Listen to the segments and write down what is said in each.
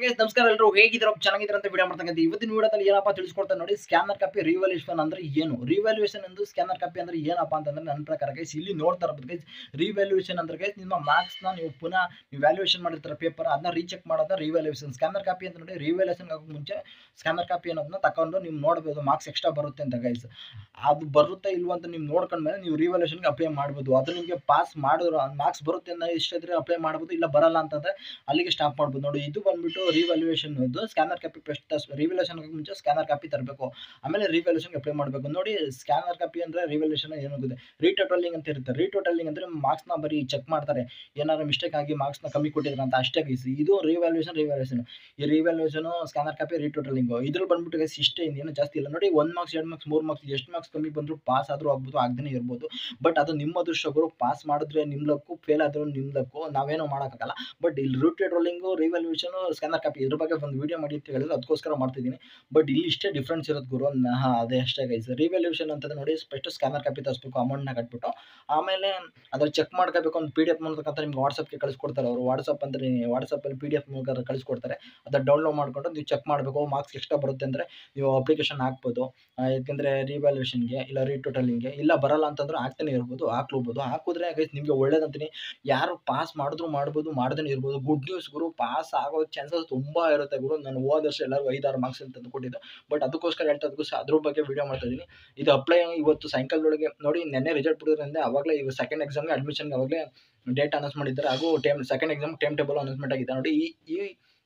guys ನಮಸ್ಕಾರ ಎಲ್ಲರೂ ಹೇಗಿದ್ದೀರಾ ಚೆನ್ನಾಗಿದ್ದೀರಾ ಅಂತ ವಿಡಿಯೋ ಮಾಡ್ತಕ್ಕಂಥ ಇವತ್ತಿನ ವಿಡಿಯೋದಲ್ಲಿ ಏನಪ್ಪಾ ತಿಳಿಸ್ಕೊಡ್ತಾರೆ ನೋಡಿ ಸ್ಕ್ಯಾನರ್ ಕಾಪಿ ರಿವ್ಯಾಲ್ಯೂಯೇಷನ್ ಅಂದ್ರೆ ಏನು ರಿವ್ಯಾಲ್ಯೂಯೇಷನ್ ಎಂದು ಸ್ಕ್ಯಾನರ್ ಕಾಪಿ ಅಂದ್ರೆ ಏನಪ್ಪಾ ಅಂತಂದ್ರೆ ನನ್ನ ಪ್ರಕಾರ ಗೈಸ್ ಇಲ್ಲಿ ನೋಡ್ತಾ ಇರಬಹುದು ಗೈಸ್ ರಿವ್ಯಾಲ್ಯೂಯೇಷನ್ ಅಂದ್ರೆ ಗೈಸ್ ನಿಮ್ಮ ಮಾರ್ಕ್ಸ್ ನ ನೀವು ಪುನಃ ನೀವು ವ್ಯಾಲ್ಯೂಯೇಷನ್ ಮಾಡಿರ್ತಾರೆ ಪೇಪರ್ ಅದನ್ನ ರೀಚೆಕ್ ಮಾಡೋದು ರಿವ್ಯಾಲ್ಯೂಯೇಷನ್ ಸ್ಕ್ಯಾನರ್ ಕಾಪಿ ಅಂತ ನೋಡಿ ರಿವ್ಯಾಲ್ಯೂಯೇಷನ್ ಆಗೋಕೆ ಮುಂಚೆ ಸ್ಕ್ಯಾನರ್ ಕಾಪಿ ಅನ್ನೋದನ್ನ ತಕೊಂಡು ನೀವು ನೋಡಬಹುದು ಮಾರ್ಕ್ಸ್ ಎಕ್ಸ್ಟ್ರಾ ಬರುತ್ತೆ ಅಂತ ಗೈಸ್ ಅದು ಬರುತ್ತೆ ಇಲ್ವಾ ಅಂತ ನೀವು ನೋಡ್ಕೊಂಡ್ಮೇಲೆ ನೀವು ರಿವ್ಯಾಲ್ಯೂಯೇಷನ್ಗೆ ಅಪ್ಲೈ ಮಾಡಬಹುದು ಅದು ನಿಮಗೆ ಪಾಸ್ ಮಾಡಿದ್ರು ಮಾರ್ಕ್ಸ್ ಬರುತ್ತೆ ಅಂತ ಇಷ್ಟಿದ್ರೆ ಅಪ್ಲೈ ಮಾಡಬಹುದು ಇಲ್ಲ ಬರಲ್ಲ ಅಂತಂದ್ರೆ ಅಲ್ಲಿಗೆ ಸ್ಟಾಪ್ ಮಾಡ್ಬೋದು ನೋಡಿ ಇದು ಬಂದ್ಬಿಟ್ಟು revaluation scanner copy first revaluation ಮುಂಚೆ ಸ್ಕ್ಯಾನರ್ ಕಾಪಿ ತರಬೇಕು ಆಮೇಲೆ ರಿವ್ಯಾಲ್ಯೂಯೇಷನ್ ಅಪ್ಲೈ ಮಾಡಬೇಕು ನೋಡಿ ಸ್ಕ್ಯಾನರ್ ಕಾಪಿ ಅಂದ್ರೆ ರಿವ್ಯಾಲ್ಯೂಯೇಷನ್ ಏನಾಗುತ್ತೆ ರೀಟೋಟಲಿಂಗ್ ಅಂತ ಇರುತ್ತೆ ರೀಟೋಟಲಿಂಗ್ ಅಂದ್ರೆ ಮಾರ್ಕ್ಸ್ ನ ಬರೀ ಚೆಕ್ ಮಾಡ್ತಾರೆ ಏನಾದ್ರು ಮಿಸ್ಟೇಕ್ ಆಗಿ ಮಾರ್ಕ್ಸ್ ನ ಕಮ್ಮಿ ಕೊಟ್ಟಿದ್ರೆ ಅಂತ ಅಷ್ಟೇ ಗೈಸ್ ಇದು ರಿವ್ಯಾಲ್ಯೂಯೇಷನ್ ಈ ರಿವ್ಯಾಲ್ಯೂಯೇಷನ್ ಸ್ಕ್ಯಾನರ್ ಕಾಪಿ ರೀಟೋಟಲಿಂಗ್ ಇದ್ರಲ್ಲಿ ಬಂದ್ಬಿಟ್ಟು ಗೈಸ್ ಇಷ್ಟೇ ಏನು ಜಾಸ್ತಿ ಇಲ್ಲ ನೋಡಿ 1 ಮಾರ್ಕ್ಸ್ 2 ಮಾರ್ಕ್ಸ್ 3 ಮಾರ್ಕ್ಸ್ ಎಷ್ಟು ಮಾರ್ಕ್ಸ್ ಕಮ್ಮಿ ಬಂದ್ರು ಪಾಸ್ ಆದ್ರೂ ಆಗ್ಬೋದು ಆಗದೇ ಇರ್ಬೋದು ಬಟ್ ಅದು ನಿಮ್ಮ ಅದೃಷ್ಟ ಗುರು ಪಾಸ್ ಮಾಡಿದ್ರೆ ನಿಮ್ಮ ಲಕ್ಕು ಫೇಲ್ ಆದ್ರೂ ನಿಮ್ಮ ಲಕ್ಕು ನಾವೇನೋ ಮಾಡೋಕ್ಕಾಗಲ್ಲ ಬಟ್ ಇಲ್ಲಿ ರೂಟೆಡ್ ರಿವ್ಯಾಲ್ಯೂಯೇಷನ್ ಸ್ಕ್ಯಾನರ್ ಕಾಪಿ ಇದ್ರ ಬಗ್ಗೆ ಒಂದು ವಿಡಿಯೋ ಮಾಡಿ ಅಂತ ಹೇಳಿದ್ರೆ ಅದಕ್ಕೋಸ್ಕರ ಮಾಡ್ತಿದ್ದೀನಿ ಬಟ್ ಇಲ್ಲಿ ಇಷ್ಟೇ ಡಿಫ್ರೆನ್ಸ್ ಇರೋದು ಗುರು ಅದೇ ಅಷ್ಟೇ ಗೈಸ್ ರಿವ್ಯಾಲ್ಯೂಯೇಷನ್ ಅಂತಂದ್ರೆ ನೋಡಿ ಫಸ್ಟ್ ಸ್ಕ್ಯಾನರ್ ಕಾಪಿ ತರಿಸ್ಬೇಕು ಅಮೌಂಟ್ನ ಕಟ್ಬಿಟ್ಟು ಆಮೇಲೆ ಅದ್ರ ಚೆಕ್ ಮಾಡ್ಕೋಬೇಕು ಒಂದು PDF ಮೂಲಕ ನಿಮ್ಗೆ ವಾಟ್ಸಪ್ಗೆ ಕಳಿಸ್ಕೊಡ್ತಾರೆ ಅವರು ವಾಟ್ಸಪ್ ಅಂದರೆ ವಾಟ್ಸಪ್ಪಲ್ಲಿ PDF ಮೂಲಕ ಕಳಿಸ್ಕೊಡ್ತಾರೆ ಅದನ್ನ ಡೌನ್ಲೋಡ್ ಮಾಡ್ಕೊಂಡು ನೀವು ಚೆಕ್ ಮಾಡಬೇಕು ಮಾರ್ಕ್ಸ್ ಎಕ್ಸ್ಟ್ರಾ ಬರುತ್ತೆ ಅಂದರೆ ನೀವು ಅಪ್ಲಿಕೇಶನ್ ಹಾಕ್ಬೋದು ಯಾಕೆಂದರೆ ರಿವ್ಯಾಲ್ಯೂಯೇಷನ್ಗೆ ಇಲ್ಲ ರೀಟೋಟಲಿಂಗ್ಗೆ ಇಲ್ಲ ಬರಲ್ಲ ಅಂತಂದ್ರೆ ಹಾಕ್ತಾನೆ ಇರ್ಬೋದು ಹಾಕಿದ್ರೆ ಗೈಸ್ ನಿಮಗೆ ಒಳ್ಳೇದಂತೀನಿ ಯಾರು ಪಾಸ್ ಮಾಡಿದ್ರು ಮಾಡ್ಬೋದು ಮಾಡ್ದೇ ಇರ್ಬೋದು ಗುಡ್ ನ್ಯೂಸ್ ಗುರು ಪಾಸ್ ಆಗೋ ಚಾನ್ಸಸ್ ತುಂಬ ಇರುತ್ತೆ ಗುರು ನಾನು ಹೋದ ವರ್ಷ ಎಲ್ಲರೂ 5-6 ಮಾರ್ಕ್ಸ್ ಅಂತ ತಂದುಕೊಟ್ಟಿದ್ದು ಬಟ್ ಅದಕ್ಕೋಸ್ಕರ ಹೇಳ್ತಾ ಅದ್ರ ಬಗ್ಗೆ ವಿಡಿಯೋ ಮಾಡ್ತಾ ಇದ್ದೀನಿ ಇದು ಅಪ್ಲೈ ಇವತ್ತು ಸಾಯಂಕಾಲದೊಳಗೆ ನೋಡಿ ನೆನ್ನೆ ರಿಸಲ್ಟ್ ಬಿಡೋದ್ರಿಂದ ಅವಾಗಲೇ ಈಗ ಸೆಕೆಂಡ್ ಎಕ್ಸಾಮ್ಗೆ ಅಡ್ಮಿಷನ್ಗೆ ಅವಾಗಲೇ ಡೇಟ್ ಅನೌನ್ಸ್ ಮಾಡಿದ್ದಾರೆ ಹಾಗೂ second exam time table announcement ಆಗಿದೆ ನೋಡಿ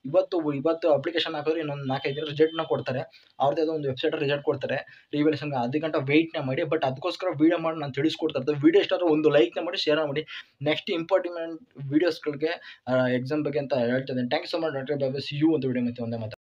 ಇವತ್ತು ಅಪ್ಲಿಕೇಶನ್ ಹಾಕಿದ್ರೆ ಇನ್ನೊಂದು 4-5 ದಿನ ರಿಸಲ್ಟ್ನ ಕೊಡ್ತಾರೆ ಅವ್ರದ್ದು ಒಂದು ವೆಬ್ಸೈಟ್ ರಿಸಲ್ಟ್ ಕೊಡ್ತಾರೆ ರಿವ್ಯಾಲ್ಯೂಯೇಷನ್ಗೆ ಅದು ಗಂಟ ವೆಯ್ಟ್ನ ಮಾಡಿ ಬಟ್ ಅದಕ್ಕೋಸ್ಕರ ವಿಡಿಯೋ ಮಾಡಿ ನಾನು ತಿಳಿಸ್ಕೊಡ್ತಾ ಇರ್ತೀನಿ ವಿಡಿಯೋ ಇಷ್ಟ ಆದ್ರೆ ಒಂದು ಲೈಕ್ನ ಮಾಡಿ ಶೇರ್ ಮಾಡಿ ನೆಕ್ಸ್ಟ್ ಇಂಪಾರ್ಟೆಂಟ್ ವೀಡಿಯೋಸ್ಗಳಿಗೆ ಎಕ್ಸಾಮ್ ಬಗ್ಗೆ ಅಂತ ಹೇಳ್ತಾ ಇದ್ದೀನಿ thank you so much doctor Baba see you ಅಂತ ವಿಡಿಯೋ ಮತ್ತೆ ಒಂದೇ ಮಾತು